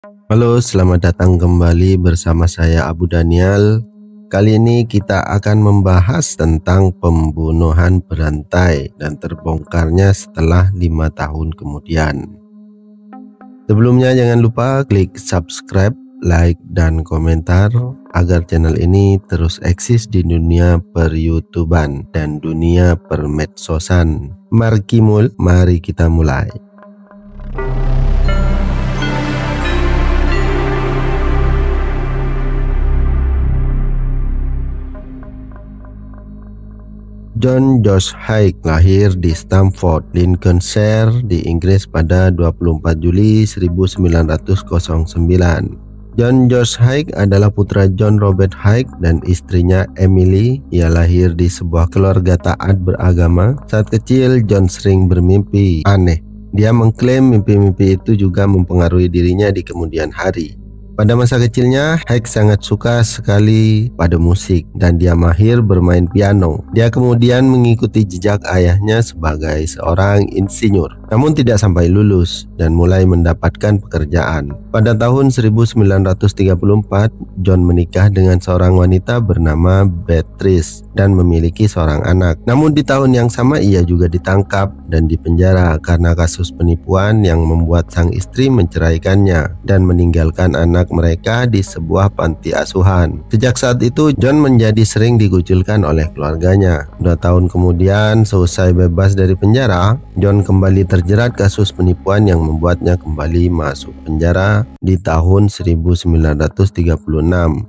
Halo, selamat datang kembali bersama saya Abu Daniel. Kali ini kita akan membahas tentang pembunuhan berantai dan terbongkarnya setelah 5 tahun kemudian. Sebelumnya jangan lupa klik subscribe, like, dan komentar agar channel ini terus eksis di dunia per-YouTuban dan dunia permedsosan. Mari kita mulai. John Josh Haigh lahir di Stamford, Lincolnshire di Inggris pada 24 Juli 1909. John Josh Haigh adalah putra John Robert Haigh dan istrinya Emily. Ia lahir di sebuah keluarga taat beragama. Saat kecil, John sering bermimpi aneh. Dia mengklaim mimpi-mimpi itu juga mempengaruhi dirinya di kemudian hari. Pada masa kecilnya, Haigh sangat suka sekali pada musik dan dia mahir bermain piano. Dia kemudian mengikuti jejak ayahnya sebagai seorang insinyur, namun tidak sampai lulus dan mulai mendapatkan pekerjaan. Pada tahun 1934, John menikah dengan seorang wanita bernama Beatrice dan memiliki seorang anak. Namun di tahun yang sama ia juga ditangkap dan dipenjara karena kasus penipuan yang membuat sang istri menceraikannya dan meninggalkan anak mereka di sebuah panti asuhan. Sejak saat itu, John menjadi sering dikucilkan oleh keluarganya. 2 tahun kemudian, seusai bebas dari penjara, John kembali terjerat kasus penipuan yang membuatnya kembali masuk penjara di tahun 1936,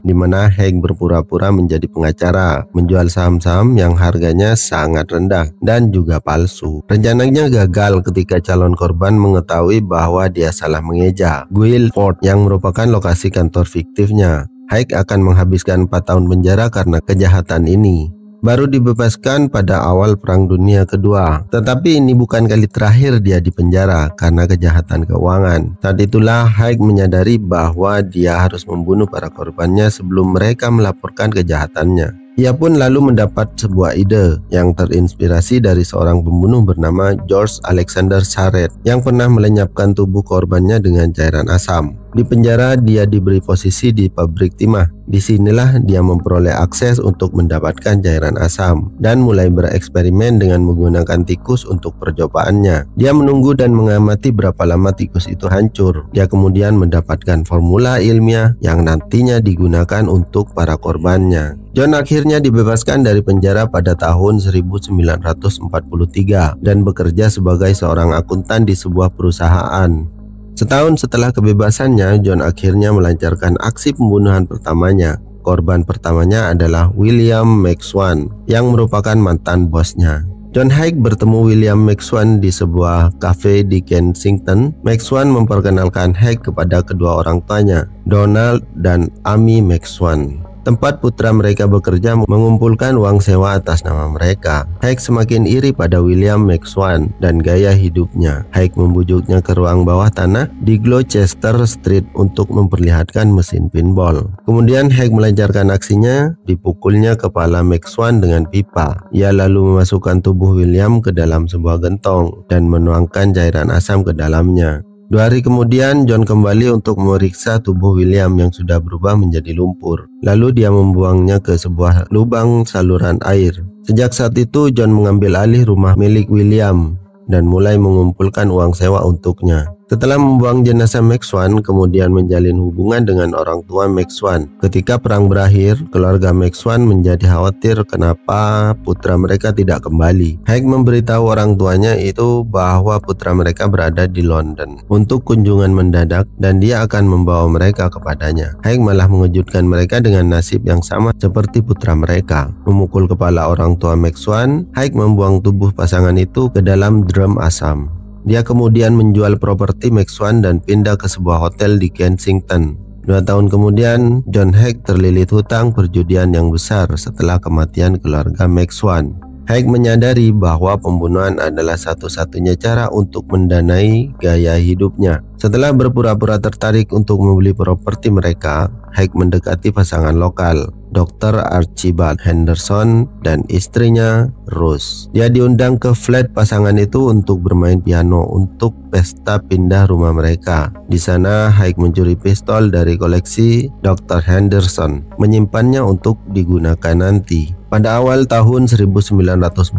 di mana Haigh berpura-pura menjadi pengacara, menjual saham-saham yang harganya sangat rendah dan juga palsu. Rencananya gagal ketika calon korban mengetahui bahwa dia salah mengeja. Guildford yang merupakan lokasi kantor fiktifnya. Haigh akan menghabiskan 4 tahun penjara karena kejahatan ini. Baru dibebaskan pada awal Perang Dunia Kedua. Tetapi ini bukan kali terakhir dia dipenjara karena kejahatan keuangan. Saat itulah Haigh menyadari bahwa dia harus membunuh para korbannya sebelum mereka melaporkan kejahatannya. Ia pun lalu mendapat sebuah ide yang terinspirasi dari seorang pembunuh bernama George Alexander Charette yang pernah melenyapkan tubuh korbannya dengan cairan asam. Di penjara dia diberi posisi di pabrik timah. Disinilah dia memperoleh akses untuk mendapatkan cairan asam dan mulai bereksperimen dengan menggunakan tikus untuk percobaannya. Dia menunggu dan mengamati berapa lama tikus itu hancur. Dia kemudian mendapatkan formula ilmiah yang nantinya digunakan untuk para korbannya. John akhirnya dibebaskan dari penjara pada tahun 1943 dan bekerja sebagai seorang akuntan di sebuah perusahaan. Setahun setelah kebebasannya, John akhirnya melancarkan aksi pembunuhan pertamanya. Korban pertamanya adalah William McSwan yang merupakan mantan bosnya. John Haigh bertemu William McSwan di sebuah kafe di Kensington. McSwan memperkenalkan Haigh kepada kedua orang tuanya, Donald dan Amy McSwan. Tempat putra mereka bekerja mengumpulkan uang sewa atas nama mereka. Haigh semakin iri pada William McSwan dan gaya hidupnya. Haigh membujuknya ke ruang bawah tanah di Gloucester Street untuk memperlihatkan mesin pinball. Kemudian Haigh melancarkan aksinya, dipukulnya kepala McSwan dengan pipa. Ia lalu memasukkan tubuh William ke dalam sebuah gentong dan menuangkan cairan asam ke dalamnya. 2 hari kemudian, John kembali untuk memeriksa tubuh William yang sudah berubah menjadi lumpur. Lalu dia membuangnya ke sebuah lubang saluran air. Sejak saat itu, John mengambil alih rumah milik William dan mulai mengumpulkan uang sewa untuknya. Setelah membuang jenazah McSwan, kemudian menjalin hubungan dengan orang tua McSwan. Ketika perang berakhir, keluarga McSwan menjadi khawatir kenapa putra mereka tidak kembali. Haigh memberitahu orang tuanya itu bahwa putra mereka berada di London untuk kunjungan mendadak dan dia akan membawa mereka kepadanya. Haigh malah mengejutkan mereka dengan nasib yang sama seperti putra mereka. Memukul kepala orang tua McSwan, Haigh membuang tubuh pasangan itu ke dalam drum asam. Dia kemudian menjual properti McSwan dan pindah ke sebuah hotel di Kensington. 2 tahun kemudian, John Haigh terlilit hutang perjudian yang besar setelah kematian keluarga McSwan. Haigh menyadari bahwa pembunuhan adalah satu-satunya cara untuk mendanai gaya hidupnya. Setelah berpura-pura tertarik untuk membeli properti mereka, Haigh mendekati pasangan lokal. Dr. Archibald Henderson dan istrinya Rose. Dia diundang ke flat pasangan itu untuk bermain piano untuk pesta pindah rumah mereka. Di sana Haig mencuri pistol dari koleksi Dr. Henderson, menyimpannya untuk digunakan nanti. Pada awal tahun 1948,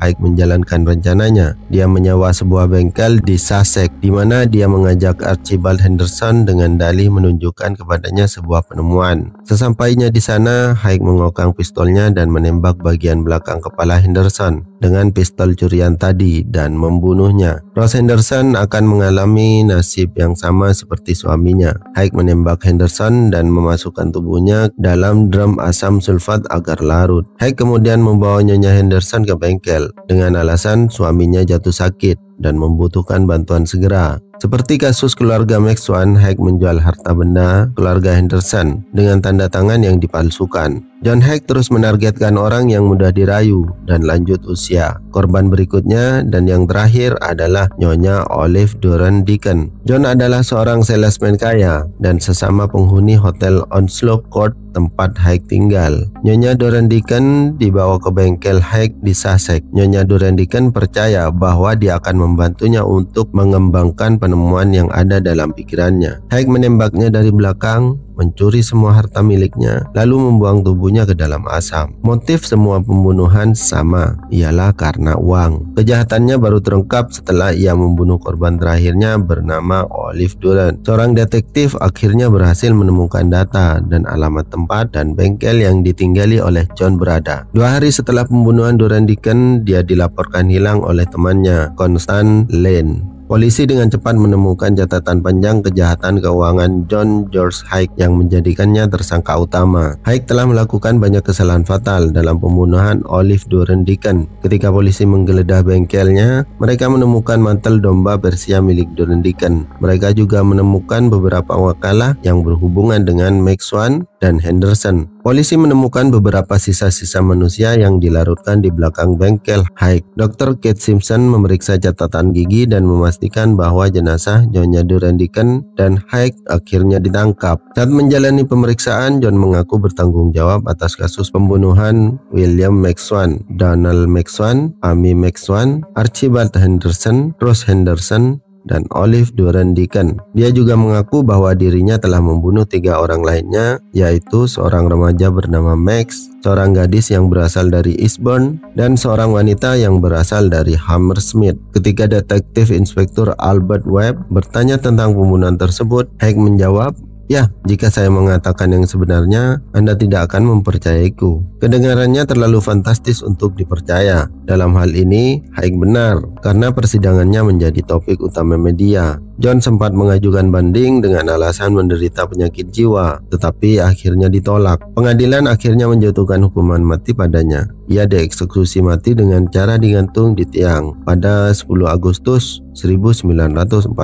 Haig menjalankan rencananya. Dia menyewa sebuah bengkel di Sussex, di mana dia mengajak Archibald Henderson dengan dalih menunjukkan kepadanya sebuah penemuan. Sesampainya di sana, Haig mengokang pistolnya dan menembak bagian belakang kepala Henderson dengan pistol curian tadi dan membunuhnya. Rose Henderson akan mengalami nasib yang sama seperti suaminya. Haig menembak Henderson dan memasukkan tubuhnya dalam drum asam sulfat agar larut. Haig kemudian membawa Nyonya Henderson ke bengkel dengan alasan suaminya jatuh sakit dan membutuhkan bantuan segera. Seperti kasus keluarga McSwan, Haig menjual harta benda keluarga Henderson dengan tanda tangan yang dipalsukan. John Haig terus menargetkan orang yang mudah dirayu dan lanjut usia. Korban berikutnya dan yang terakhir adalah Nyonya Olive Duran Deacon. John adalah seorang salesman kaya dan sesama penghuni hotel Onslow Court tempat Haig tinggal. Nyonya Duran Deacon dibawa ke bengkel Haig di Sussex. Nyonya Duran Deacon percaya bahwa dia akan membantunya untuk mengembangkan penemuan yang ada dalam pikirannya. Haig menembaknya dari belakang, mencuri semua harta miliknya, lalu membuang tubuhnya ke dalam asam. Motif semua pembunuhan sama, ialah karena uang. Kejahatannya baru terungkap setelah ia membunuh korban terakhirnya bernama Olive Duran. Seorang detektif akhirnya berhasil menemukan data dan alamat tempat dan bengkel yang ditinggali oleh John berada. 2 hari setelah pembunuhan Duran Deacon, dia dilaporkan hilang oleh temannya, Constance Lane. Polisi dengan cepat menemukan catatan panjang kejahatan keuangan John George Haig yang menjadikannya tersangka utama. Haig telah melakukan banyak kesalahan fatal dalam pembunuhan Olive Duran Deacon. Ketika polisi menggeledah bengkelnya, mereka menemukan mantel domba Persia milik Duran Deacon. Mereka juga menemukan beberapa wakalah yang berhubungan dengan McSwan dan Henderson. Polisi menemukan beberapa sisa-sisa manusia yang dilarutkan di belakang bengkel Haig. Dr. Kate Simpson memeriksa catatan gigi dan memastikan bahwa jenazah Nyonya Duran Deacon dan Haig akhirnya ditangkap. Saat menjalani pemeriksaan, John mengaku bertanggung jawab atas kasus pembunuhan William McSwan, Donald McSwan, Amy McSwan, Archibald Henderson, Rose Henderson, dan Olive Duran Deacon. Dia juga mengaku bahwa dirinya telah membunuh 3 orang lainnya, yaitu seorang remaja bernama Max, seorang gadis yang berasal dari Eastbourne, dan seorang wanita yang berasal dari Hammersmith. Ketika detektif inspektur Albert Webb bertanya tentang pembunuhan tersebut, Haig menjawab, "Ya, jika saya mengatakan yang sebenarnya, Anda tidak akan mempercayaiku." Kedengarannya terlalu fantastis untuk dipercaya. Dalam hal ini, Haig benar, karena persidangannya menjadi topik utama media. John sempat mengajukan banding dengan alasan menderita penyakit jiwa, tetapi akhirnya ditolak. Pengadilan akhirnya menjatuhkan hukuman mati padanya. Ia dieksekusi mati dengan cara digantung di tiang pada 10 Agustus 1949.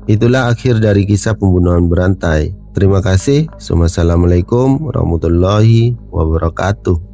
Itulah akhir dari kisah pembunuhan berantai. Terima kasih. Wassalamualaikum warahmatullahi wabarakatuh.